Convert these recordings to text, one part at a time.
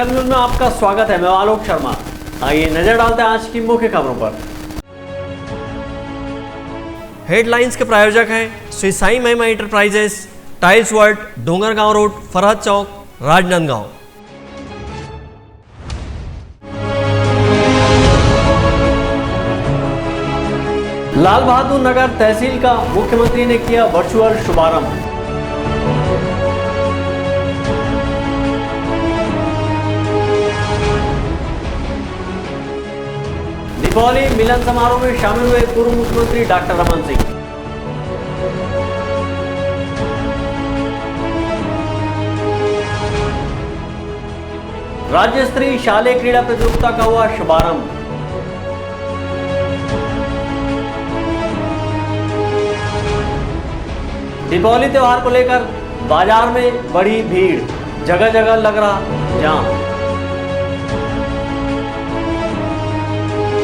संकल्प न्यूज में आपका स्वागत है। मैं आलोक शर्मा। आइए नजर डालते हैं आज की मुख्य खबरों पर। हेडलाइंस के प्रायोजक हैं Shri Sai Mahima enterprises, tiles world, Dongargaon road, Farhad Chowk, Rajnandgaon. Lal Bahadur Nagar तहसील का मुख्यमंत्री ने किया वर्चुअल शुभारंभ। दीपावली मिलन समारोह में शामिल हुए पूर्व मुख्यमंत्री डॉक्टर रमन सिंह। राज्य स्तरीय शालेय क्रीड़ा प्रतियोगिता का हुआ शुभारंभ। दीपावली त्योहार को लेकर बाजार में बड़ी भीड़, जगह जगह लग रहा जाम।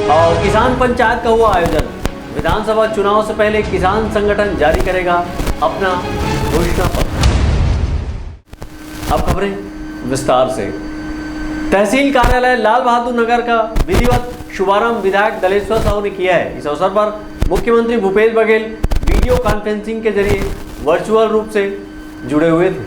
और किसान पंचायत का हुआ आयोजन। विधानसभा चुनाव से पहले किसान संगठन जारी करेगा अपना घोषणा पत्र। अब खबरें विस्तार से। तहसील कार्यालय लाल बहादुर नगर का विधिवत शुभारंभ विधायक दलेश्वर साहू ने किया है। इस अवसर पर मुख्यमंत्री भूपेश बघेल वीडियो कॉन्फ्रेंसिंग के जरिए वर्चुअल रूप से जुड़े हुए थे।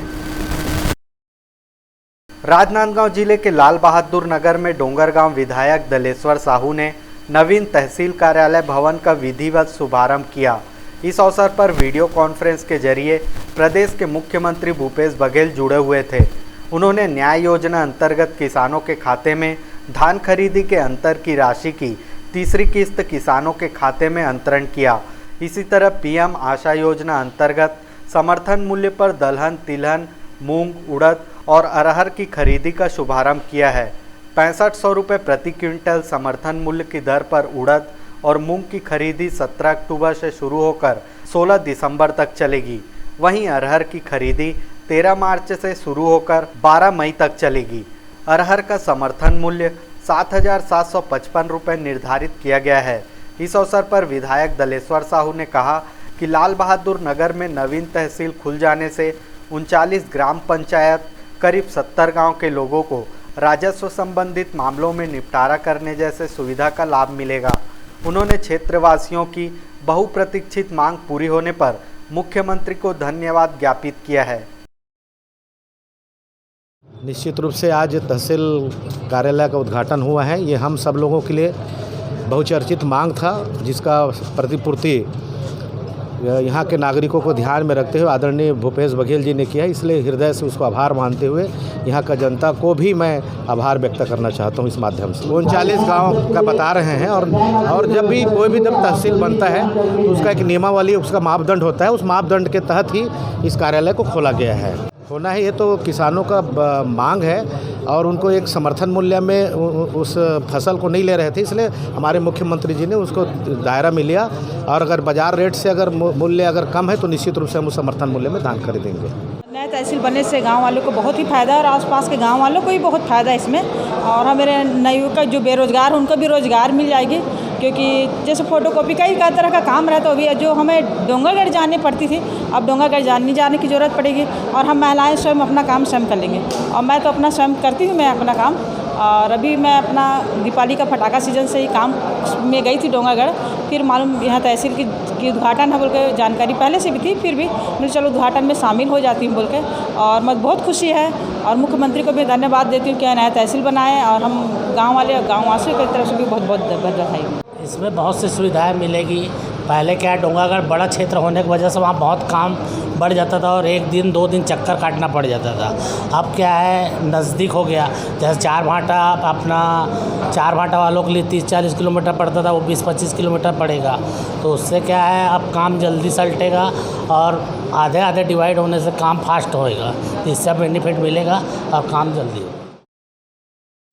राजनांदगांव जिले के लाल बहादुर नगर में डोंगरगांव विधायक दलेश्वर साहू ने नवीन तहसील कार्यालय भवन का विधिवत शुभारंभ किया। इस अवसर पर वीडियो कॉन्फ्रेंस के जरिए प्रदेश के मुख्यमंत्री भूपेश बघेल जुड़े हुए थे। उन्होंने न्याय योजना अंतर्गत किसानों के खाते में धान खरीदी के अंतर की राशि की तीसरी किस्त किसानों के खाते में अंतरण किया। इसी तरह पीएम आशा योजना अंतर्गत समर्थन मूल्य पर दलहन, तिलहन, मूंग, उड़द और अरहर की खरीदी का शुभारंभ किया है। 6500 रुपये प्रति क्विंटल समर्थन मूल्य की दर पर उड़द और मूंग की खरीदी 17 अक्टूबर से शुरू होकर 16 दिसंबर तक चलेगी। वहीं अरहर की खरीदी 13 मार्च से शुरू होकर 12 मई तक चलेगी। अरहर का समर्थन मूल्य 7,755 रुपये निर्धारित किया गया है। इस अवसर पर विधायक दलेश्वर साहू ने कहा कि लाल बहादुर नगर में नवीन तहसील खुल जाने से 39 ग्राम पंचायत, करीब 70 गांव के लोगों को राजस्व संबंधित मामलों में निपटारा करने जैसे सुविधा का लाभ मिलेगा। उन्होंने क्षेत्रवासियों की बहुप्रतीक्षित मांग पूरी होने पर मुख्यमंत्री को धन्यवाद ज्ञापित किया है। निश्चित रूप से आज तहसील कार्यालय का उद्घाटन हुआ है। ये हम सब लोगों के लिए बहुचर्चित मांग था, जिसका प्रतिपूर्ति यहाँ के नागरिकों को ध्यान में रखते हुए आदरणीय भूपेश बघेल जी ने किया। इसलिए हृदय से उसको आभार मानते हुए यहाँ का जनता को भी मैं आभार व्यक्त करना चाहता हूँ इस माध्यम से। 39 गांव का बता रहे हैं और जब भी कोई भी जब तहसील बनता है तो उसका एक नियमावली, उसका मापदंड होता है। उस मापदंड के तहत ही इस कार्यालय को खोला गया है। होना है, ये तो किसानों का मांग है और उनको एक समर्थन मूल्य में उस फसल को नहीं ले रहे थे, इसलिए हमारे मुख्यमंत्री जी ने उसको दायरा में लिया। और अगर बाज़ार रेट से अगर मूल्य अगर कम है तो निश्चित रूप से हम उस समर्थन मूल्य में धान खरीदेंगे। नए तहसील बनने से गांव वालों को बहुत ही फ़ायदा है और आसपास के गांव वालों को भी बहुत फ़ायदा है इसमें। और हमारे नवयुवक जो बेरोज़गार उनको भी रोज़गार मिल जाएगी, क्योंकि जैसे फ़ोटोकॉपी का ही कई तरह का काम रहता है। अभी जो हमें डोंगरगढ़ जाने पड़ती थी, अब डोंगरगढ़ नहीं जाने की ज़रूरत पड़ेगी और हम महिलाएं स्वयं अपना काम स्वयं कर लेंगे। और मैं तो अपना स्वयं करती हूँ, मैं अपना काम। और अभी मैं अपना दीपावली का पटाखा सीजन से ही काम में गई थी डोंगरगढ़। फिर मालूम यहाँ तहसील की उद्घाटन है बोल के जानकारी पहले से भी थी, फिर भी मैं चलो उद्घाटन में शामिल हो जाती हूँ बोल के। और मैं बहुत खुशी है और मुख्यमंत्री को भी धन्यवाद देती हूँ कि नया तहसील बनाए और हम गाँव वाले गाँववासियों की तरफ से भी बहुत बहुत बधाई। इसमें बहुत सी सुविधाएं मिलेगी। पहले क्या है, डोंगरगढ़ बड़ा क्षेत्र होने की वजह से वहाँ बहुत काम बढ़ जाता था और 1 दिन 2 दिन चक्कर काटना पड़ जाता था। अब क्या है, नज़दीक हो गया। जैसे चार भाटा वालों के लिए 30-40 किलोमीटर पड़ता था, वो 20-25 किलोमीटर पड़ेगा। तो उससे क्या है, अब काम जल्दी सलटेगा और आधे डिवाइड होने से काम फास्ट होएगा। तो इससे बेनिफिट मिलेगा और काम जल्दी होगा।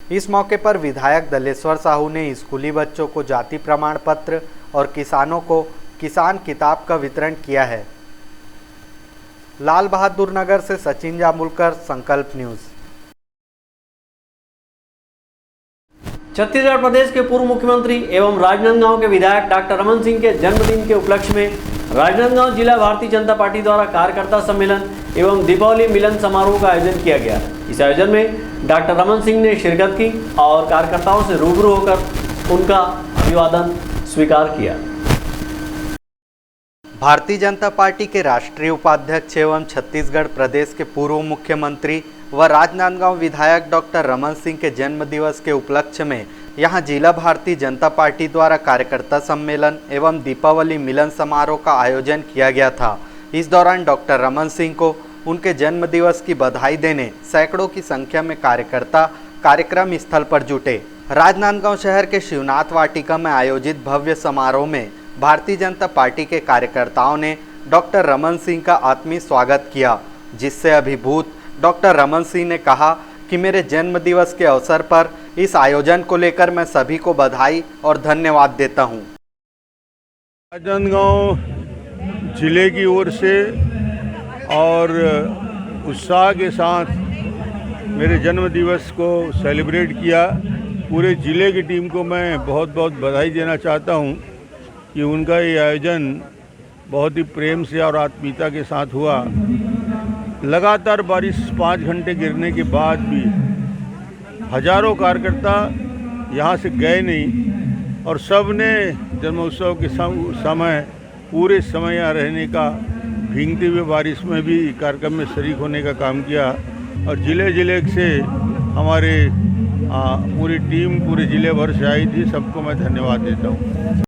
इस मौके पर विधायक दलेश्वर साहू ने स्कूली बच्चों को जाति प्रमाण पत्र और किसानों को किसान किताब का वितरण किया है। लाल बहादुर नगर से सचिन जामुलकर, संकल्प न्यूज। छत्तीसगढ़ प्रदेश के पूर्व मुख्यमंत्री एवं राजनांदगांव के विधायक डॉक्टर रमन सिंह के जन्मदिन के उपलक्ष्य में राजनांदगांव जिला भारतीय जनता पार्टी द्वारा कार्यकर्ता सम्मेलन एवं दीपावली मिलन समारोह का आयोजन किया गया। इस आयोजन में डॉक्टर रमन सिंह ने शिरकत की और कार्यकर्ताओं से रूबरू होकर उनका अभिवादन स्वीकार किया। भारतीय जनता पार्टी के राष्ट्रीय उपाध्यक्ष एवं छत्तीसगढ़ प्रदेश के पूर्व मुख्यमंत्री व राजनांदगांव विधायक डॉक्टर रमन सिंह के जन्म दिवस के उपलक्ष्य में यहां जिला भारतीय जनता पार्टी द्वारा कार्यकर्ता सम्मेलन एवं दीपावली मिलन समारोह का आयोजन किया गया था। इस दौरान डॉक्टर रमन सिंह को उनके जन्म दिवस की बधाई देने सैकड़ों की संख्या में कार्यकर्ता कार्यक्रम स्थल पर जुटे। राजनांदगांव शहर के शिवनाथ वाटिका में आयोजित भव्य समारोह में भारतीय जनता पार्टी के कार्यकर्ताओं ने डॉक्टर रमन सिंह का आत्मीय स्वागत किया, जिससे अभिभूत डॉक्टर रमन सिंह ने कहा कि मेरे जन्म दिवस के अवसर पर इस आयोजन को लेकर मैं सभी को बधाई और धन्यवाद देता हूं। राजनांदगांव जिले की ओर से और उत्साह के साथ मेरे जन्म दिवस को सेलिब्रेट किया। पूरे ज़िले की टीम को मैं बहुत बहुत बधाई देना चाहता हूं कि उनका ये आयोजन बहुत ही प्रेम से और आत्मीयता के साथ हुआ। लगातार बारिश 5 घंटे गिरने के बाद भी हजारों कार्यकर्ता यहाँ से गए नहीं और सब ने जन्मोत्सव के समय पूरे समय यहाँ रहने का, भीगते हुए बारिश में भी कार्यक्रम में शरीक होने का काम किया। और ज़िले से हमारे पूरी टीम पूरे ज़िले भर से आई थी, सबको मैं धन्यवाद देता हूँ।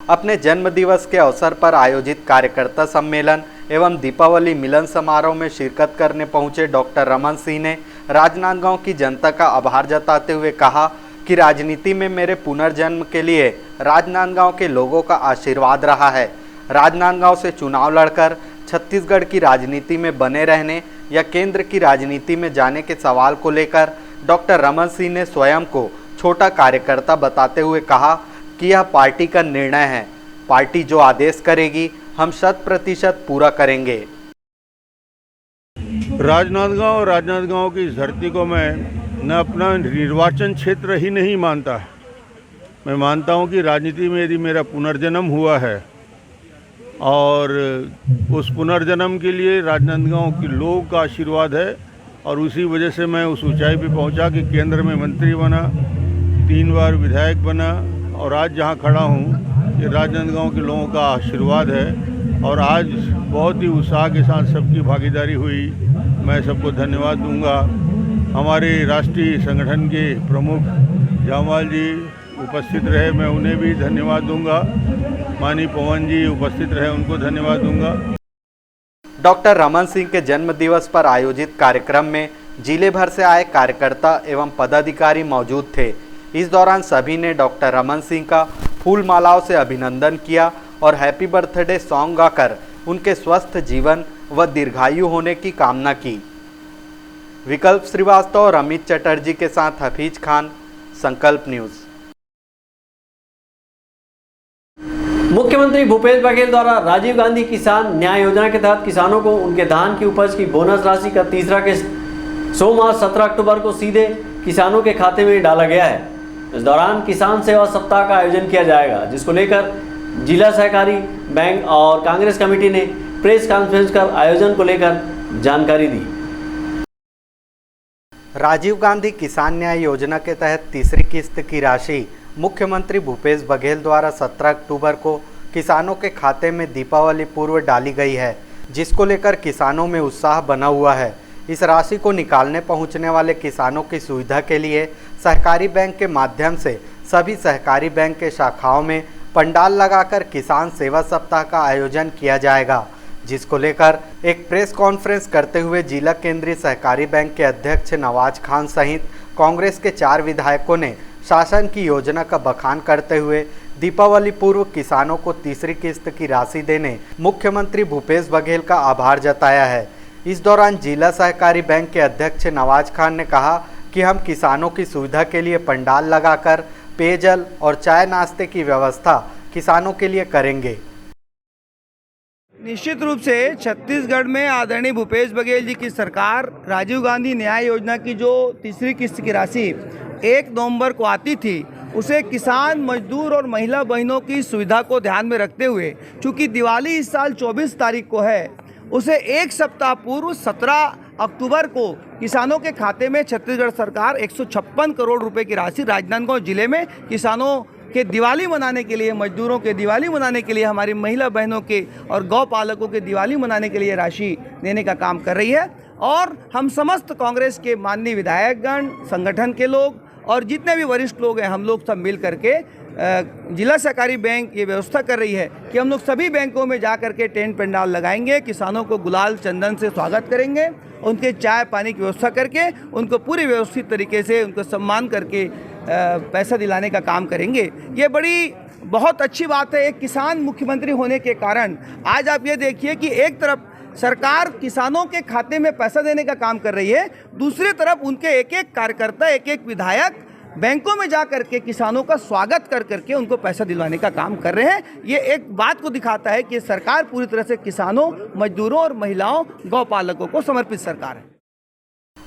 अपने जन्म दिवस के अवसर पर आयोजित कार्यकर्ता सम्मेलन एवं दीपावली मिलन समारोह में शिरकत करने पहुंचे डॉक्टर रमन सिंह ने राजनांदगांव की जनता का आभार जताते हुए कहा कि राजनीति में मेरे पुनर्जन्म के लिए राजनांदगांव के लोगों का आशीर्वाद रहा है। राजनांदगांव से चुनाव लड़कर छत्तीसगढ़ की राजनीति में बने रहने या केंद्र की राजनीति में जाने के सवाल को लेकर डॉक्टर रमन सिंह ने स्वयं को छोटा कार्यकर्ता बताते हुए कहा कि यह पार्टी का निर्णय है। पार्टी जो आदेश करेगी हम 100% पूरा करेंगे। राजनांदगांव की इस धरती को मैं न अपना निर्वाचन क्षेत्र ही नहीं मानता। मैं मानता हूं कि राजनीति में यदि मेरा पुनर्जन्म हुआ है और उस पुनर्जन्म के लिए राजनांदगांव के लोगों का आशीर्वाद है और उसी वजह से मैं उस ऊंचाई पे पहुंचा कि केंद्र में मंत्री बना, 3 बार विधायक बना और आज जहां खड़ा हूं ये राजनांदगांव के लोगों का आशीर्वाद है। और आज बहुत ही उत्साह के साथ सबकी भागीदारी हुई। मैं सबको धन्यवाद दूंगा। हमारे राष्ट्रीय संगठन के प्रमुख जामवाल जी उपस्थित रहे, मैं उन्हें भी धन्यवाद दूंगा। माननीय पवन जी उपस्थित रहे, उनको धन्यवाद दूंगा। डॉक्टर रमन सिंह के जन्म दिवस पर आयोजित कार्यक्रम में जिले भर से आए कार्यकर्ता एवं पदाधिकारी मौजूद थे। इस दौरान सभी ने डॉक्टर रमन सिंह का फूल मालाओं से अभिनंदन किया और हैप्पी बर्थडे सॉन्ग गाकर उनके स्वस्थ जीवन व दीर्घायु होने की कामना की। विकल्प श्रीवास्तव और अमित चटर्जी के साथ हफीज खान, संकल्प न्यूज़। मुख्यमंत्री भूपेश बघेल द्वारा राजीव गांधी किसान न्याय योजना के तहत किसानों को उनके धान की उपज की बोनस राशि का तीसरा किस्त सोमवार 17 अक्टूबर को सीधे किसानों के खाते में डाला गया है। इस दौरान किसान सेवा सप्ताह का आयोजन किया जाएगा, जिसको लेकर जिला सहकारी बैंक और कांग्रेस कमेटी ने प्रेस कॉन्फ्रेंस कर आयोजन को लेकर जानकारी दी। राजीव गांधी किसान न्याय योजना के तहत तीसरी किस्त की राशि मुख्यमंत्री भूपेश बघेल द्वारा 17 अक्टूबर को किसानों के खाते में दीपावली पूर्व डाली गई है, जिसको लेकर किसानों में उत्साह बना हुआ है। इस राशि को निकालने पहुंचने वाले किसानों की सुविधा के लिए सहकारी बैंक के माध्यम से सभी सहकारी बैंक के शाखाओं में पंडाल लगाकर किसान सेवा सप्ताह का आयोजन किया जाएगा, जिसको लेकर एक प्रेस कॉन्फ्रेंस करते हुए जिला केंद्रीय सहकारी बैंक के अध्यक्ष नवाज खान सहित कांग्रेस के 4 विधायकों ने शासन की योजना का बखान करते हुए दीपावली पूर्व किसानों को तीसरी किस्त की राशि देने मुख्यमंत्री भूपेश बघेल का आभार जताया है। इस दौरान जिला सहकारी बैंक के अध्यक्ष नवाज खान ने कहा कि हम किसानों की सुविधा के लिए पंडाल लगाकर पेयजल और चाय नाश्ते की व्यवस्था किसानों के लिए करेंगे। निश्चित रूप से छत्तीसगढ़ में आदरणीय भूपेश बघेल जी की सरकार राजीव गांधी न्याय योजना की जो तीसरी किस्त की राशि 1 नवंबर को आती थी, उसे किसान, मजदूर और महिला बहनों की सुविधा को ध्यान में रखते हुए, चूँकि दिवाली इस साल 24 तारीख को है उसे एक सप्ताह पूर्व 17 अक्टूबर को किसानों के खाते में छत्तीसगढ़ सरकार 156 करोड़ रुपए की राशि राजनांदगांव जिले में किसानों के दिवाली मनाने के लिए, मजदूरों के दिवाली मनाने के लिए, हमारी महिला बहनों के और गौ पालकों के दिवाली मनाने के लिए राशि देने का काम कर रही है। और हम समस्त कांग्रेस के माननीय विधायकगण, संगठन के लोग और जितने भी वरिष्ठ लोग हैं, हम लोग सब मिल करके जिला सहकारी बैंक ये व्यवस्था कर रही है कि हम लोग सभी बैंकों में जा कर के टेंट पंडाल लगाएंगे, किसानों को गुलाल चंदन से स्वागत करेंगे, उनके चाय पानी की व्यवस्था करके उनको पूरी व्यवस्थित तरीके से उनको सम्मान करके पैसा दिलाने का काम करेंगे। ये बड़ी बहुत अच्छी बात है। एक किसान मुख्यमंत्री होने के कारण आज आप ये देखिए कि एक तरफ सरकार किसानों के खाते में पैसा देने का काम कर रही है, दूसरी तरफ उनके एक एक कार्यकर्ता, एक एक विधायक बैंकों में जा करके किसानों का स्वागत कर करके उनको पैसा दिलवाने का काम कर रहे हैं। ये एक बात को दिखाता है कि सरकार पूरी तरह से किसानों, मजदूरों और महिलाओं, गौ पालकों को समर्पित सरकार है।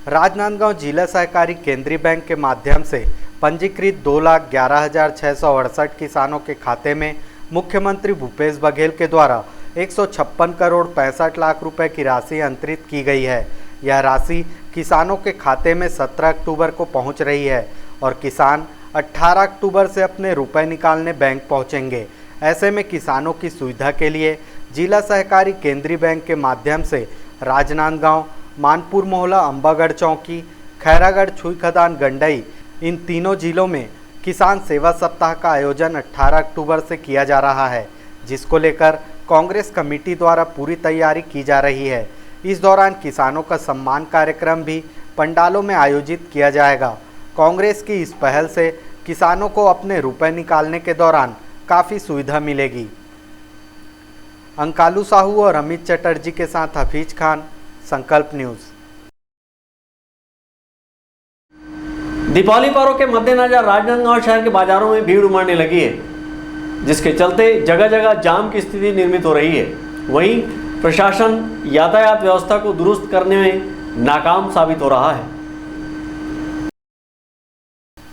राजनांदगांव जिला सहकारी केंद्रीय बैंक के माध्यम से पंजीकृत 2,11,668 किसानों के खाते में मुख्यमंत्री भूपेश बघेल के द्वारा 156 करोड़ 65 लाख रुपए की राशि अंतरित की गई है। यह राशि किसानों के खाते में 17 अक्टूबर को पहुंच रही है और किसान 18 अक्टूबर से अपने रुपए निकालने बैंक पहुंचेंगे। ऐसे में किसानों की सुविधा के लिए जिला सहकारी केंद्रीय बैंक के माध्यम से राजनांदगांव, मानपुर मोहल्ला, अंबागढ़ चौकी, खैरागढ़, छुई खदान, गंडई, इन तीनों जिलों में किसान सेवा सप्ताह का आयोजन 18 अक्टूबर से किया जा रहा है, जिसको लेकर कांग्रेस कमेटी द्वारा पूरी तैयारी की जा रही है। इस दौरान किसानों का सम्मान कार्यक्रम भी पंडालों में आयोजित किया जाएगा। कांग्रेस की इस पहल से किसानों को अपने रुपए निकालने के दौरान काफ़ी सुविधा मिलेगी। अंकालू साहू और अमित चटर्जी के साथ हफीज खान, संकल्प न्यूज़। दीपावली पर्व के मद्देनजर राजनांदगांव शहर के बाजारों में भीड़ उमड़ने लगी है, जिसके चलते जगह जगह जाम की स्थिति निर्मित हो रही है। वहीं प्रशासन यातायात व्यवस्था को दुरुस्त करने में नाकाम साबित हो रहा है।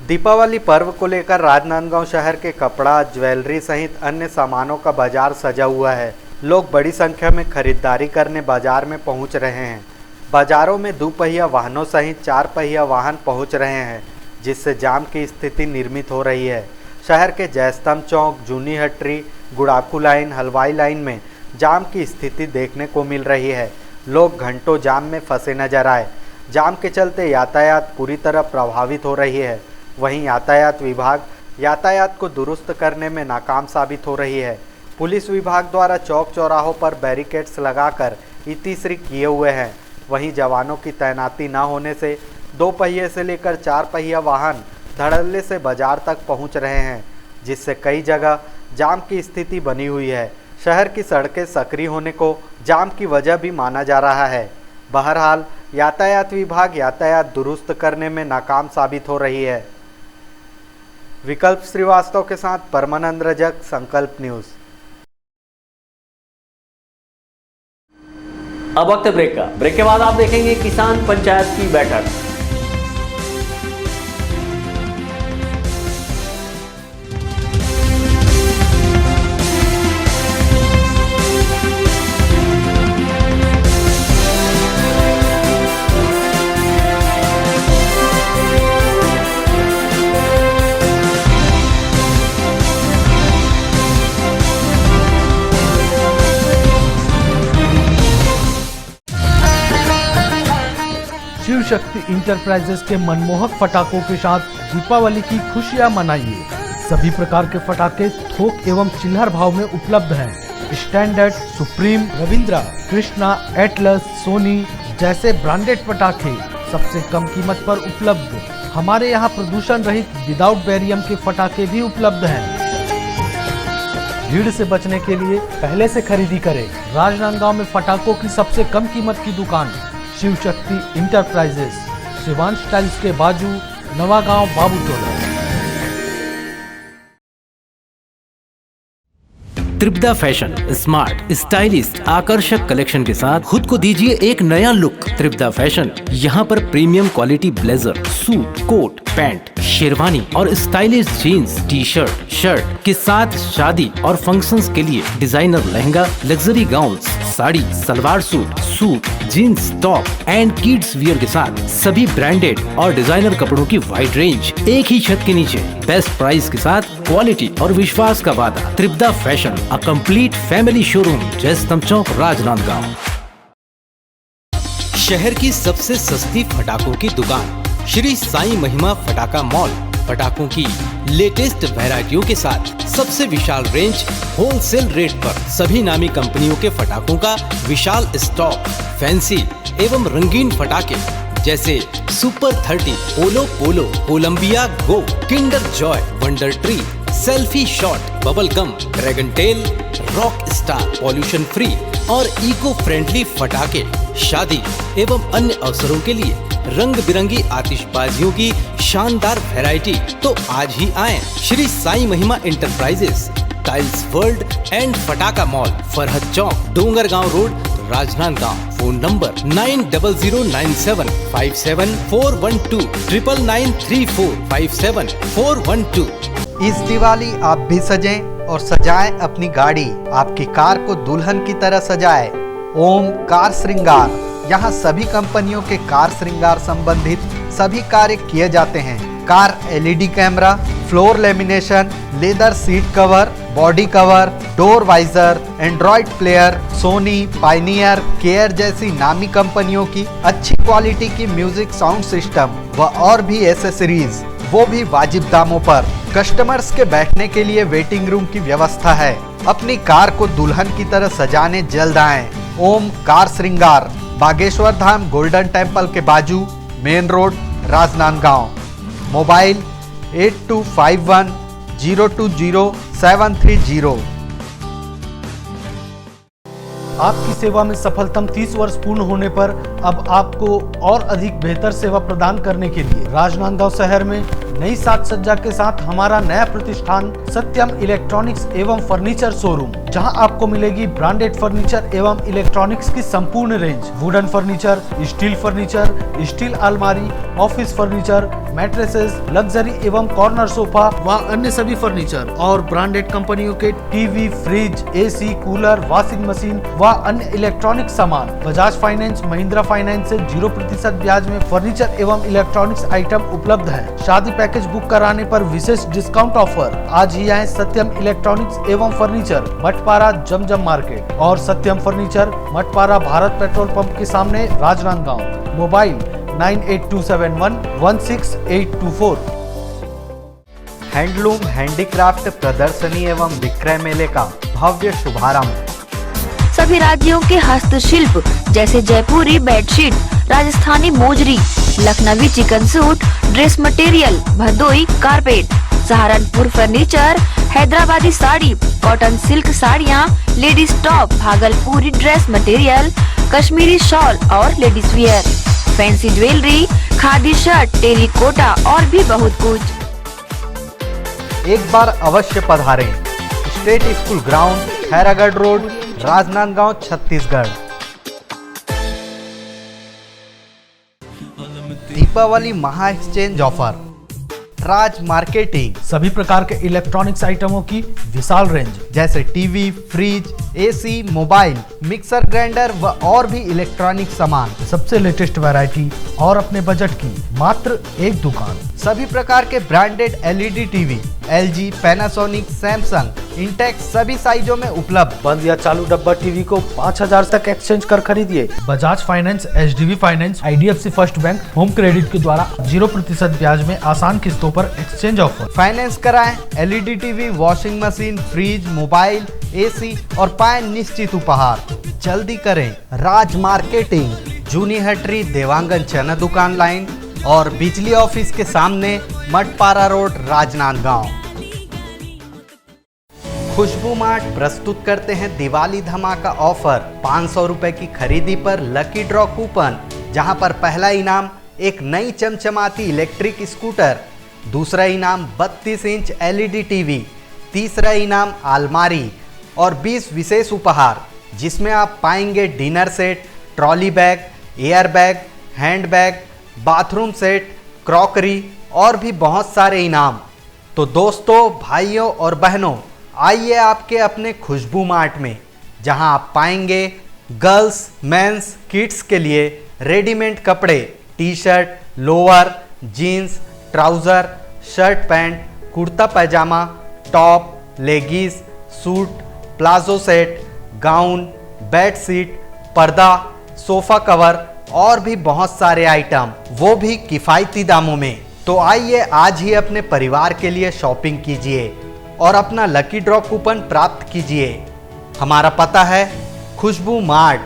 दीपावली पर्व को लेकर राजनांदगांव शहर के कपड़ा, ज्वेलरी सहित अन्य सामानों का बाजार सजा हुआ है। लोग बड़ी संख्या में खरीदारी करने बाजार में पहुंच रहे हैं। बाजारों में दोपहिया वाहनों सहित 4 पहिया वाहन पहुंच रहे हैं, जिससे जाम की स्थिति निर्मित हो रही है। शहर के जयस्तंभ चौक, जूनी हटरी, गुड़ाकू लाइन, हलवाई लाइन में जाम की स्थिति देखने को मिल रही है। लोग घंटों जाम में फंसे नजर आए। जाम के चलते यातायात पूरी तरह प्रभावित हो रही है। वहीं यातायात विभाग यातायात को दुरुस्त करने में नाकाम साबित हो रही है। पुलिस विभाग द्वारा चौक चौराहों पर बैरिकेड्स लगाकर इतिश्री किए हुए हैं। वहीं जवानों की तैनाती न होने से 2 पहिए से लेकर 4 पहिया वाहन धड़ल्ले से बाजार तक पहुंच रहे हैं, जिससे कई जगह जाम की स्थिति बनी हुई है। शहर की सड़कें सक्रिय होने को जाम की वजह भी माना जा रहा है। बहरहाल यातायात विभाग यातायात दुरुस्त करने में नाकाम साबित हो रही है। विकल्प श्रीवास्तव के साथ परमानंद रजक, संकल्प न्यूज़। अब वक्त है ब्रेक का। ब्रेक के बाद आप देखेंगे किसान पंचायत की बैठक। शिव शक्ति इंटरप्राइजेस के मनमोहक पटाखों के साथ दीपावली की खुशियां मनाइए। सभी प्रकार के पटाखे थोक एवं चिल्हर भाव में उपलब्ध हैं। Standard, supreme, Ravindra, Krishna, Atlas, Sony जैसे ब्रांडेड पटाखे सबसे कम कीमत पर उपलब्ध। हमारे यहाँ प्रदूषण रहित विदाउट बैरियम के पटाखे भी उपलब्ध हैं। भीड़ से बचने के लिए पहले से खरीदी करें। राजनांदगांव में पटाखों की सबसे कम कीमत की दुकान शिव शक्ति इंटरप्राइजेस, शिवांश टाइल्स के बाजू, नवागांव, बाबू टोला। त्रिपदा फैशन स्मार्ट, स्टाइलिश, आकर्षक कलेक्शन के साथ खुद को दीजिए एक नया लुक। त्रिपदा फैशन, यहाँ पर premium quality blazer, suit, coat, pant, sherwani और stylish jeans, T shirt, shirt के साथ शादी और फंक्शंस के लिए designer lehenga, luxury gowns, sari, salwar suit, suit, jeans, top and kids wear के साथ सभी ब्रांडेड और डिजाइनर कपड़ों की वाइड रेंज एक ही छत के नीचे, बेस्ट प्राइस के साथ क्वालिटी और विश्वास का वादा। Tripada fashion, a complete family showroom, Jaistambh Chowk, Rajnandgaon. शहर की सबसे सस्ती फटाकों की दुकान श्री साईं महिमा फटाका मॉल, पटाखों की लेटेस्ट वैरायटियों के साथ सबसे विशाल रेंज, होलसेल रेट पर सभी नामी कंपनियों के फटाकों का विशाल स्टॉक, फैंसी एवं रंगीन फटाके जैसे super 30, Olo Polo, Columbia go, Kinder Joy, wonder tree, selfie shot, bubble gum, dragon tail, rock star, pollution free और इको फ्रेंडली फटाके शादी एवं अन्य अवसरों के लिए रंग बिरंगी आतिशबाजियों की शानदार वैरायटी। तो आज ही आएं Shri Sai Mahima enterprises, tiles world and फटाका mall, Farhad Chowk, Dongargaon road, Rajnandgaon. Phone number 9007574412, 9934574412। इस दिवाली आप भी सजें और सजाएं अपनी गाड़ी, आपकी कार को दुल्हन की तरह सजाएं। ओम कार श्रृंगार, यहाँ सभी कंपनियों के कार श्रृंगार संबंधित सभी कार्य किए जाते हैं। Car LED camera, floor lamination, leather seat cover, body cover, door visor, android player, Sony, Pioneer, care जैसी नामी कंपनियों की अच्छी क्वालिटी की म्यूजिक साउंड सिस्टम व और भी एसेसरीज, वो भी वाजिब दामों पर। कस्टमर्स के बैठने के लिए वेटिंग रूम की व्यवस्था है। अपनी कार को दुल्हन की तरह सजाने जल्द आएं। ओम कार श्रृंगार, बागेश्वर धाम गोल्डन टेम्पल के बाजू, मेन रोड, राजनांदगांव। मोबाइल 8251020730। आपकी सेवा में सफलतम 30 वर्ष पूर्ण होने पर अब आपको और अधिक बेहतर सेवा प्रदान करने के लिए राजनांदगांव शहर में नई साज सज्जा के साथ हमारा नया प्रतिष्ठान सत्यम इलेक्ट्रॉनिक्स एवं फर्नीचर शोरूम, जहां आपको मिलेगी ब्रांडेड फर्नीचर एवं इलेक्ट्रॉनिक्स की संपूर्ण रेंज, वुडन फर्नीचर, स्टील अलमारी, ऑफिस फर्नीचर, मैट्रेसेस, लग्जरी एवं कॉर्नर सोफा व अन्य सभी फर्नीचर और ब्रांडेड कंपनियों के TV, fridge, AC, cooler, washing machine व अन्य इलेक्ट्रॉनिक सामान। बजाज फाइनेंस, महिंद्रा फाइनेंस से 0% ब्याज में फर्नीचर एवं इलेक्ट्रॉनिक्स आइटम उपलब्ध है। शादी पैकेज बुक कराने पर विशेष डिस्काउंट ऑफर। आज ही आए सत्यम इलेक्ट्रॉनिक्स एवं फर्नीचर, मठपारा जमजम मार्केट और Satyam furniture, Mathpara Bharat petrol pump के सामने, राजनांदगांव। मोबाइल 9827116824। हैंडलूम हैंडीक्राफ्ट प्रदर्शनी एवं विक्रय मेले का भव्य शुभारंभ। सभी राज्यों के हस्तशिल्प जैसे Jaipuri bedsheet, Rajasthani mojari, Lucknowi chikan suit, dress material, Bhadohi carpet, Saharanpur furniture, Hyderabadi sari, cotton silk साड़ियाँ, ladies top, Bhagalpuri dress material, Kashmiri shawl और ladies wear, fancy jewellery, khadi shirt, terracotta और भी बहुत कुछ। एक बार अवश्य पधारें। State school ground, Khairagarh road, Rajnandgaon, Chhattisgarh. Deepawali महा एक्सचेंज ऑफर। राज मार्केटिंग, सभी प्रकार के इलेक्ट्रॉनिक्स आइटमों की विशाल रेंज जैसे TV, fridge, AC, mobile, mixer grinder व और भी इलेक्ट्रॉनिक सामान, सबसे लेटेस्ट वैरायटी और अपने बजट की मात्र एक दुकान। सभी प्रकार के branded LED TV, LG, Panasonic, Samsung, Intex सभी साइजों में उपलब्ध। बंद या चालू डब्बा टीवी को 5000 तक एक्सचेंज कर खरीदिए। Bajaj finance, HDB finance, IDFC first bank, home credit के द्वारा 0% ब्याज में आसान किस्तों पर एक्सचेंज ऑफर। फाइनेंस कराएं LED TV, washing machine, fridge, mobile, AC और पाएं निश्चित उपहार। जल्दी करें। राज मार्केटिंग, जूनी हटरी, देवांगन चना दुकान लाइन और बिजली ऑफिस के सामने, मठपारा रोड, राजनांदगांव। खुशबू मार्ट प्रस्तुत करते हैं दिवाली धमाका ऑफर। 500 रुपए की खरीदी पर लकी ड्रॉ कूपन, जहां पर पहला इनाम एक नई चमचमाती इलेक्ट्रिक स्कूटर, दूसरा इनाम 32 इंच LED टीवी, तीसरा इनाम अलमारी, और 20 विशेष उपहार, जिसमें आप पाएंगे dinner set, trolley bag, air bag, hand bag, bathroom set, crockery और भी बहुत सारे इनाम। तो दोस्तों, भाइयों और बहनों, आइए आपके अपने खुशबू मार्ट में, जहां आप पाएंगे गर्ल्स, मेंस, किड्स के लिए रेडीमेड कपड़े, T shirt, lower, jeans, trouser, shirt pant, kurta pyjama, top, leggings, suit, palazzo set, gown, bed sheet, पर्दा, सोफ़ा कवर और भी बहुत सारे आइटम, वो भी किफ़ायती दामों में। तो आइए आज ही अपने परिवार के लिए शॉपिंग कीजिए और अपना लकी ड्रॉ कूपन प्राप्त कीजिए। हमारा पता है खुशबू मार्ट,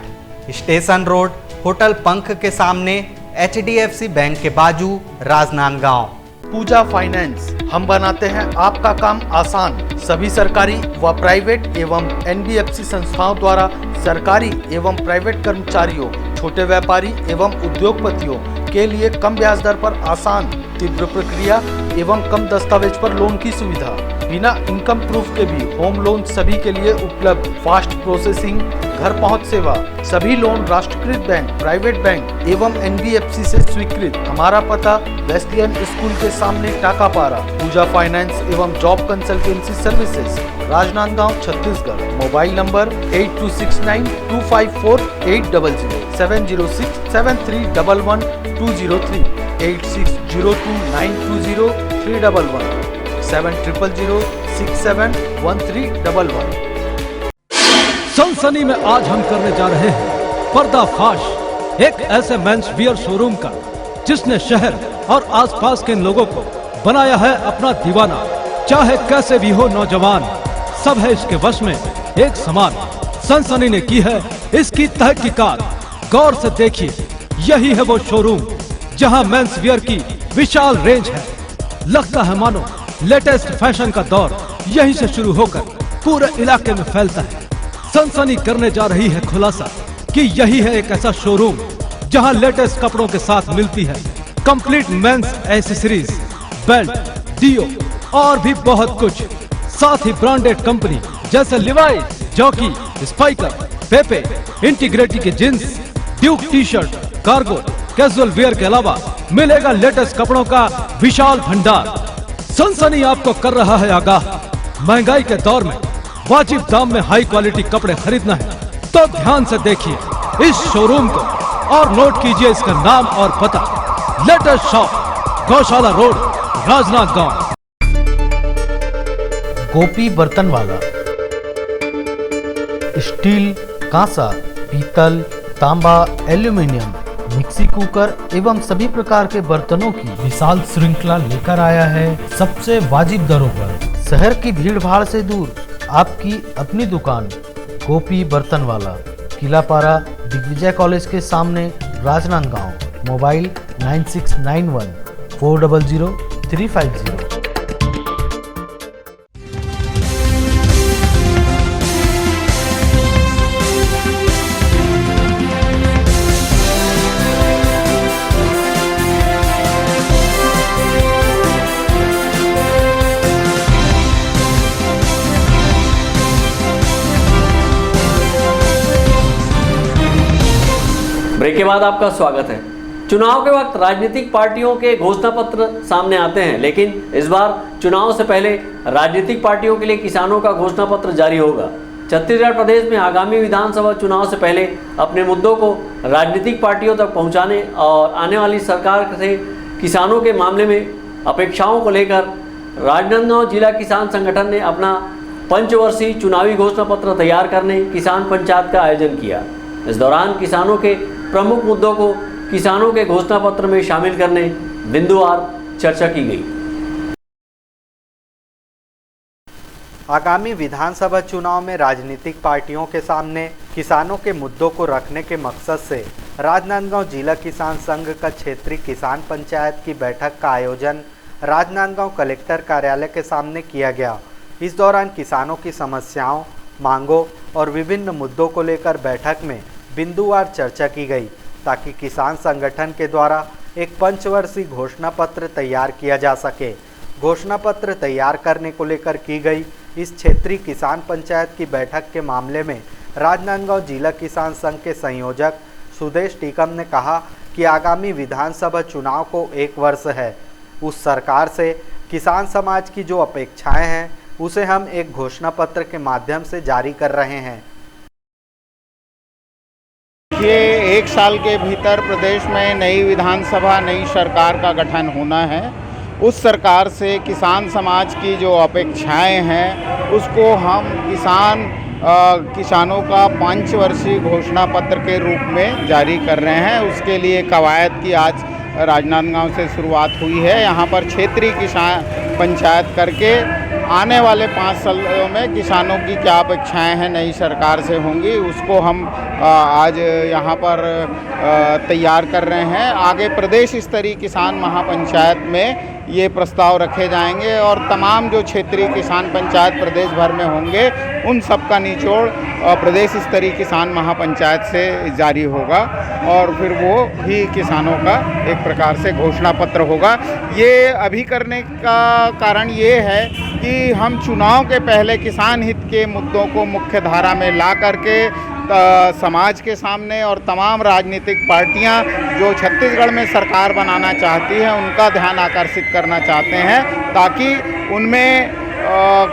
स्टेशन रोड, होटल पंख के सामने, HDFC बैंक के बाजू, राजनांदगांव। पूजा फाइनेंस, हम बनाते हैं आपका काम आसान। सभी सरकारी व प्राइवेट एवं NBFC संस्थाओं द्वारा सरकारी एवं प्राइवेट कर्मचारियों, छोटे व्यापारी एवं उद्योगपतियों के लिए कम ब्याज दर पर आसान, तीव्र प्रक्रिया एवं कम दस्तावेज पर लोन की सुविधा। बिना इनकम प्रूफ के भी होम लोन सभी के लिए उपलब्ध। फास्ट प्रोसेसिंग, घर पहुंच सेवा। सभी लोन राष्ट्रीयकृत बैंक, प्राइवेट बैंक एवं NBFC से स्वीकृत। हमारा पता वेस्लियन स्कूल के सामने टाकापारा। पूजा फाइनेंस एवं job consultancy services, Rajnandgaon, Chhattisgarh. Mobile number 8269254800, 70673111203, 8602920311, 7000671311। सनसनी में आज हम करने जा रहे हैं पर्दाफाश एक ऐसे मेंस वियर शोरूम का जिसने शहर और आसपास के लोगों को बनाया है अपना दीवाना। चाहे कैसे भी हो नौजवान, सब है इसके वश में एक समान। सनसनी ने की है इसकी तहकीकात, गौर से देखिए, यही है वो शोरूम जहां मेंस वियर की विशाल रेंज है। लगता है मानो लेटेस्ट फैशन का दौर यहीं से शुरू होकर पूरे इलाके में फैलता है। सनसनी करने जा रही है खुलासा कि यही है एक ऐसा शोरूम जहां लेटेस्ट कपड़ों के साथ मिलती है complete men's accessories, belt, deo और भी बहुत कुछ। साथ ही ब्रांडेड कंपनी जैसे Levi's, Jockey, Spykar, Pepe, Integrity के jeans, Duke T shirt, cargo, casual wear के अलावा मिलेगा लेटेस्ट कपड़ों का विशाल भंडार। सनसनी आपको कर रहा है आगाह, महंगाई के दौर में वाजिब दाम में हाई क्वालिटी कपड़े खरीदना है तो ध्यान से देखिए इस शोरूम को और नोट कीजिए इसका नाम और पता। लेटेस्ट शॉप, गौशाला रोड, राजनांदगांव। गोपी बर्तन वाला, स्टील, कांसा, पीतल, तांबा, एल्यूमीनियम, मिक्सी कुकर एवं सभी प्रकार के बर्तनों की विशाल श्रृंखला लेकर आया है सबसे वाजिब दरों पर। शहर की भीड़ भाड़ से दूर आपकी अपनी दुकान गोपी बर्तन वाला, किलापारा, दिग्विजय कॉलेज के सामने, राजनांदगांव। मोबाइल 9691400350। ब्रेक के बाद आपका स्वागत है। चुनाव के वक्त राजनीतिक पार्टियों के घोषणा पत्र सामने आते हैं, लेकिन इस बार चुनाव से पहले राजनीतिक पार्टियों के लिए किसानों का घोषणा पत्र जारी होगा। छत्तीसगढ़ प्रदेश में आगामी विधानसभा चुनाव से पहले अपने मुद्दों को राजनीतिक पार्टियों तक पहुंचाने और आने वाली सरकार से किसानों के मामले में अपेक्षाओं को लेकर राजनांदगांव जिला किसान संगठन ने अपना पंचवर्षीय चुनावी घोषणा पत्र तैयार करने किसान पंचायत का आयोजन किया। इस दौरान किसानों के प्रमुख मुद्दों को किसानों के घोषणा पत्र में शामिल करने बिंदुवार चर्चा की गई। आगामी विधानसभा चुनाव में राजनीतिक पार्टियों के सामने किसानों के मुद्दों को रखने के मकसद से राजनांदगांव जिला किसान संघ का क्षेत्रीय किसान पंचायत की बैठक का आयोजन राजनांदगांव कलेक्टर कार्यालय के सामने किया गया। इस दौरान किसानों की समस्याओं, मांगों और विभिन्न मुद्दों को लेकर बैठक में बिंदुवार चर्चा की गई, ताकि किसान संगठन के द्वारा एक पंचवर्षीय घोषणा पत्र तैयार किया जा सके। घोषणा पत्र तैयार करने को लेकर की गई इस क्षेत्रीय किसान पंचायत की बैठक के मामले में राजनांदगांव जिला किसान संघ के संयोजक सुदेश टीकम ने कहा कि आगामी विधानसभा चुनाव को 1 वर्ष है। उस सरकार से किसान समाज की जो अपेक्षाएं हैं उसे हम एक घोषणा पत्र के माध्यम से जारी कर रहे हैं। ये 1 साल के भीतर प्रदेश में नई विधानसभा, नई सरकार का गठन होना है। उस सरकार से किसान समाज की जो अपेक्षाएं हैं उसको हम किसानों का 5 वर्षीय घोषणा पत्र के रूप में जारी कर रहे हैं। उसके लिए कवायद की आज राजनांदगांव से शुरुआत हुई है। यहाँ पर क्षेत्रीय किसान पंचायत करके आने वाले 5 सालों में किसानों की क्या अपेक्षाएं हैं नई सरकार से होंगी उसको हम आज यहाँ पर तैयार कर रहे हैं। आगे प्रदेश स्तरीय किसान महापंचायत में ये प्रस्ताव रखे जाएंगे और तमाम जो क्षेत्रीय किसान पंचायत प्रदेश भर में होंगे उन सब का निचोड़ प्रदेश स्तरीय किसान महापंचायत से जारी होगा और फिर वो ही किसानों का एक प्रकार से घोषणा पत्र होगा। ये अभी करने का कारण ये है कि हम चुनाव के पहले किसान हित के मुद्दों को मुख्य धारा में ला करके समाज के सामने और तमाम राजनीतिक पार्टियां जो छत्तीसगढ़ में सरकार बनाना चाहती हैं उनका ध्यान आकर्षित करना चाहते हैं ताकि उनमें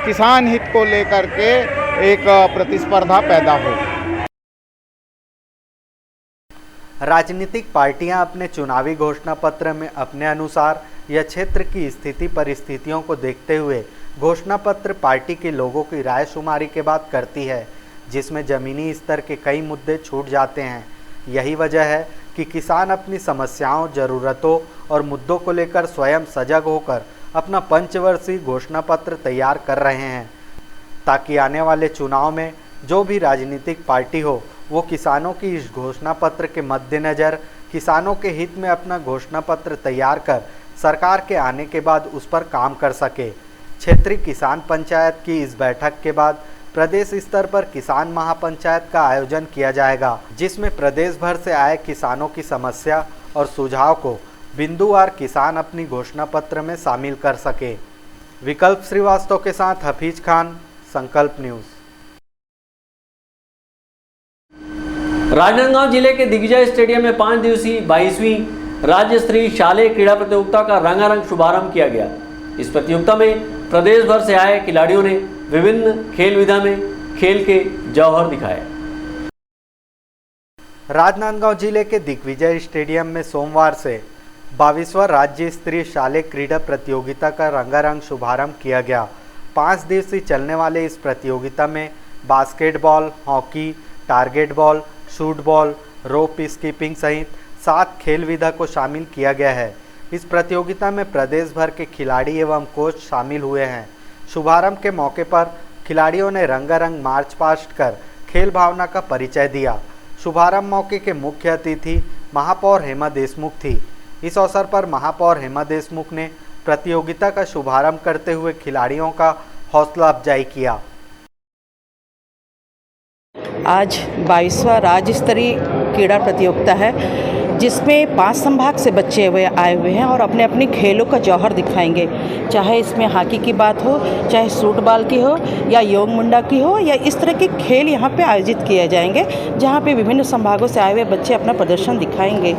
किसान हित को लेकर के एक प्रतिस्पर्धा पैदा हो। राजनीतिक पार्टियां अपने चुनावी घोषणा पत्र में अपने अनुसार या क्षेत्र की स्थिति परिस्थितियों को देखते हुए घोषणा पत्र पार्टी के लोगों की राय शुमारी के बाद करती है, जिसमें ज़मीनी स्तर के कई मुद्दे छूट जाते हैं। यही वजह है कि किसान अपनी समस्याओं, ज़रूरतों और मुद्दों को लेकर स्वयं सजग होकर अपना 5 वर्षीय घोषणा पत्र तैयार कर रहे हैं, ताकि आने वाले चुनाव में जो भी राजनीतिक पार्टी हो वो किसानों की इस घोषणा पत्र के मद्देनज़र किसानों के हित में अपना घोषणा पत्र तैयार कर सरकार के आने के बाद उस पर काम कर सके। क्षेत्रीय किसान पंचायत की इस बैठक के बाद प्रदेश स्तर पर किसान महापंचायत का आयोजन किया जाएगा, जिसमें प्रदेश भर से आए किसानों की समस्या और सुझाव को बिंदुवार किसान अपनी घोषणा पत्र में शामिल कर सके। विकल्प श्रीवास्तव के साथ हफीज खान, संकल्प न्यूज़। राजनांदगांव जिले के दिग्विजय स्टेडियम में 5 दिवसीय 22वीं राज्य स्तरीय शालेय क्रीड़ा प्रतियोगिता का रंगारंग शुभारंभ किया गया। इस प्रतियोगिता में प्रदेश भर से आए खिलाड़ियों ने विभिन्न खेल विधा में खेल के जौहर दिखाए। राजनांदगांव जिले के दिग्विजय स्टेडियम में सोमवार से 22वां राज्य स्तरीय शालेय क्रीड़ा प्रतियोगिता का रंगारंग शुभारंभ किया गया। 5 दिवसीय चलने वाले इस प्रतियोगिता में basketball, hockey, target ball, shoot ball, rope skipping सहित 7 खेल विधा को शामिल किया गया है। इस प्रतियोगिता में प्रदेश भर के खिलाड़ी एवं कोच शामिल हुए हैं। शुभारंभ के मौके पर खिलाड़ियों ने रंगारंग मार्च पास्ट कर खेल भावना का परिचय दिया। शुभारंभ मौके के मुख्य अतिथि महापौर हेमा देशमुख थी। इस अवसर पर महापौर हेमा देशमुख ने प्रतियोगिता का शुभारंभ करते हुए खिलाड़ियों का हौसला अफजाई किया। आज 22वां राज्य स्तरीय क्रीड़ा प्रतियोगिता है, जिसमें 5 संभाग से बच्चे आए हुए हैं और अपने अपने खेलों का जौहर दिखाएंगे। चाहे इसमें हॉकी की बात हो, चाहे शूट बॉल की हो या योग मुंडा की हो, या इस तरह के खेल यहाँ पे आयोजित किए जाएंगे, जहाँ पे विभिन्न संभागों से आए हुए बच्चे अपना प्रदर्शन दिखाएंगे।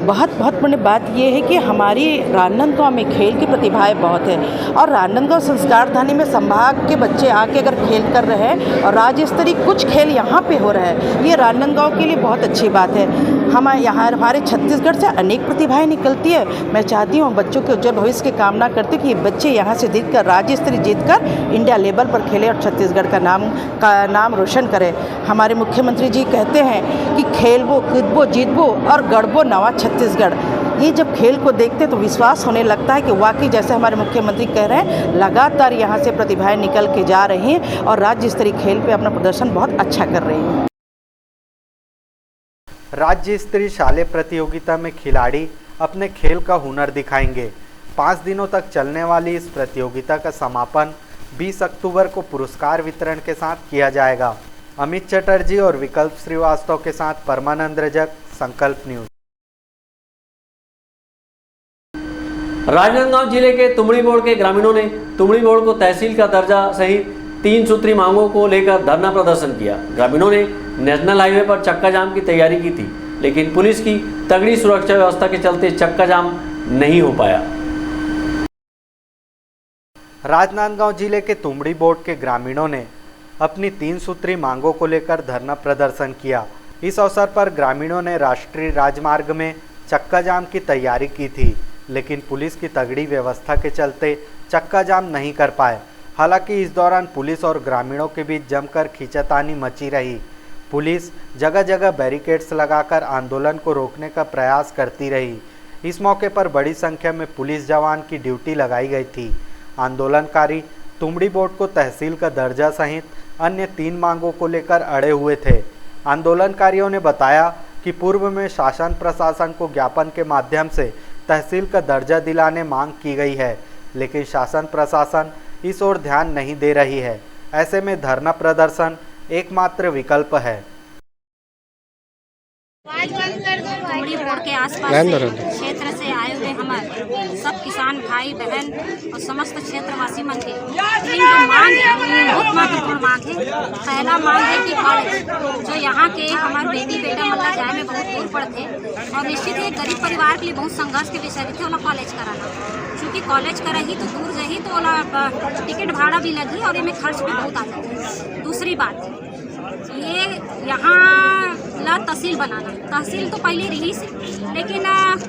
बहुत महत्वपूर्ण बात यह है कि हमारी राजनांदगांव में खेल की प्रतिभाएं बहुत है और राजनांदगांव संस्कारधानी में संभाग के बच्चे आके अगर खेल कर रहे हैं और राज्य स्तरीय कुछ खेल यहाँ पे हो रहा है, ये राजनांदगांव के लिए बहुत अच्छी बात है। हमारे छत्तीसगढ़ से अनेक प्रतिभाएं निकलती है। मैं चाहती हूँ बच्चों के उज्जवल भविष्य की कामना करती हूँ कि बच्चे यहाँ से जीतकर राज्य स्तरीय जीतकर इंडिया लेवल पर खेले और छत्तीसगढ़ का नाम रोशन करें। हमारे मुख्यमंत्री जी कहते हैं कि खेलबो, कूदबो, जीतबो और गढ़बो नवा छत्तीसगढ़। ये जब खेल को देखते तो विश्वास होने लगता है कि वाकई जैसे हमारे मुख्यमंत्री कह रहे हैं, लगातार यहाँ से प्रतिभाएं निकल के जा रही हैं और राज्य स्तरीय खेल पे अपना प्रदर्शन बहुत अच्छा कर रही हैं। राज्य स्तरीय शालेय प्रतियोगिता में खिलाड़ी अपने खेल का हुनर दिखाएंगे। 5 दिनों तक चलने वाली इस प्रतियोगिता का समापन 20 अक्टूबर को पुरस्कार वितरण के साथ किया जाएगा। अमित चटर्जी और विकल्प श्रीवास्तव के साथ परमानंद रजक, संकल्प न्यूज़। राजनांदगांव जिले के तुमड़ी मोड़ के ग्रामीणों ने तुमड़ी मोड़ को तहसील का दर्जा सहित 3 सूत्री मांगों को लेकर धरना प्रदर्शन किया। ग्रामीणों ने नेशनल हाईवे पर चक्का जाम की तैयारी की थी, लेकिन पुलिस की तगड़ी सुरक्षा व्यवस्था के चलते चक्का जाम नहीं हो पाया। राजनांदगांव जिले के तुमड़ी बोर्ड के ग्रामीणों ने अपनी 3 सूत्री मांगों को लेकर धरना प्रदर्शन किया। इस अवसर पर ग्रामीणों ने राष्ट्रीय राजमार्ग में चक्का जाम की तैयारी की थी, लेकिन पुलिस की तगड़ी व्यवस्था के चलते चक्का जाम नहीं कर पाए। हालांकि इस दौरान पुलिस और ग्रामीणों के बीच जमकर खींचातानी मची रही। पुलिस जगह जगह बैरिकेड्स लगाकर आंदोलन को रोकने का प्रयास करती रही। इस मौके पर बड़ी संख्या में पुलिस जवान की ड्यूटी लगाई गई थी। आंदोलनकारी तुमड़ी बोर्ड को तहसील का दर्जा सहित अन्य 3 मांगों को लेकर अड़े हुए थे। आंदोलनकारियों ने बताया कि पूर्व में शासन प्रशासन को ज्ञापन के माध्यम से तहसील का दर्जा दिलाने मांग की गई है, लेकिन शासन प्रशासन इस ओर ध्यान नहीं दे रही है। ऐसे में धरना प्रदर्शन एकमात्र विकल्प है। तुमड़ी बोर्ड के आसपास क्षेत्र से आए हुए हमारे सब किसान भाई बहन और समस्त क्षेत्रवासी मन के तीन जो मांग है बहुत महत्वपूर्ण मांग है। पहला मांग है कि कॉलेज जो यहाँ के हमारे बेटी बेटा मतलब जाए में बहुत दूर पड़ते और निश्चित ही गरीब परिवार के लिए बहुत संघर्ष के विषय थे ओला कॉलेज कराना, क्योंकि कॉलेज करा ही तो दूर रही तो ओला टिकट भाड़ा भी लगी और इनमें खर्च भी बहुत आ जाता। दूसरी बात ये यहाँ तहसील बनाना, तहसील तो पहले रही से, लेकिन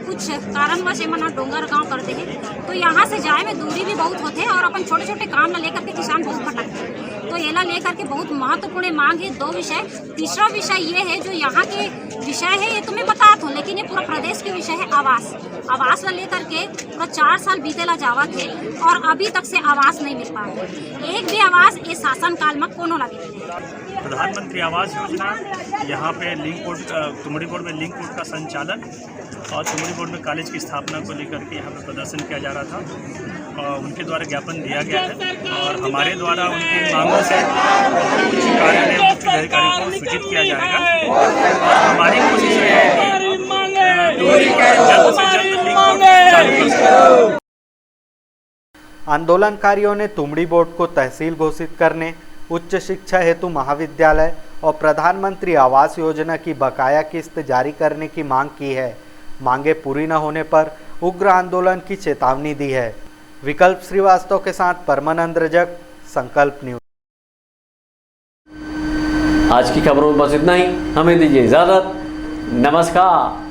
कुछ कारणवश मना डोंगर गांव करते हैं तो यहाँ से जाए में दूरी भी बहुत होते हैं और अपन छोटे छोटे काम न लेकर के किसान बहुत भटकते हैं। तो एला लेकर के बहुत महत्वपूर्ण मांग है 2 विषय। तीसरा विषय ये है जो यहाँ के विषय है ये तुम्हें बता दो, लेकिन ये पूरा प्रदेश के विषय है आवास। आवास ला लेकर के पूरा 4 साल बीतेला जावा थे और अभी तक से आवास नहीं मिल पाया। एक भी आवास इस शासन काल में कोनो लगे। प्रधानमंत्री आवास योजना यहाँ पे लिंक बोर्ड तुमड़ी बोर्ड में लिंक बोर्ड का संचालन और तुमड़ी बोर्ड में कॉलेज की स्थापना को लेकर के यहाँ पे प्रदर्शन किया जा रहा था और उनके द्वारा ज्ञापन दिया गया है और हमारे द्वारा उनकी मांगों से उच्च कार्यालय उच्च अधिकारी को सूचित किया जाएगा और हमारी कोशिश है कि जल्द से जल्द लिंक बोर्ड चालू कर सकें। आंदोलनकारियों ने तुमड़ी बोर्ड को तहसील घोषित करने, उच्च शिक्षा हेतु महाविद्यालय और प्रधानमंत्री आवास योजना की बकाया किस्त जारी करने की मांग की है। मांगे पूरी न होने पर उग्र आंदोलन की चेतावनी दी है। विकल्प श्रीवास्तव के साथ परमानंद रजक, संकल्प न्यूज। आज की खबरों में बस इतना ही। हमें दीजिए इजाजत। नमस्कार।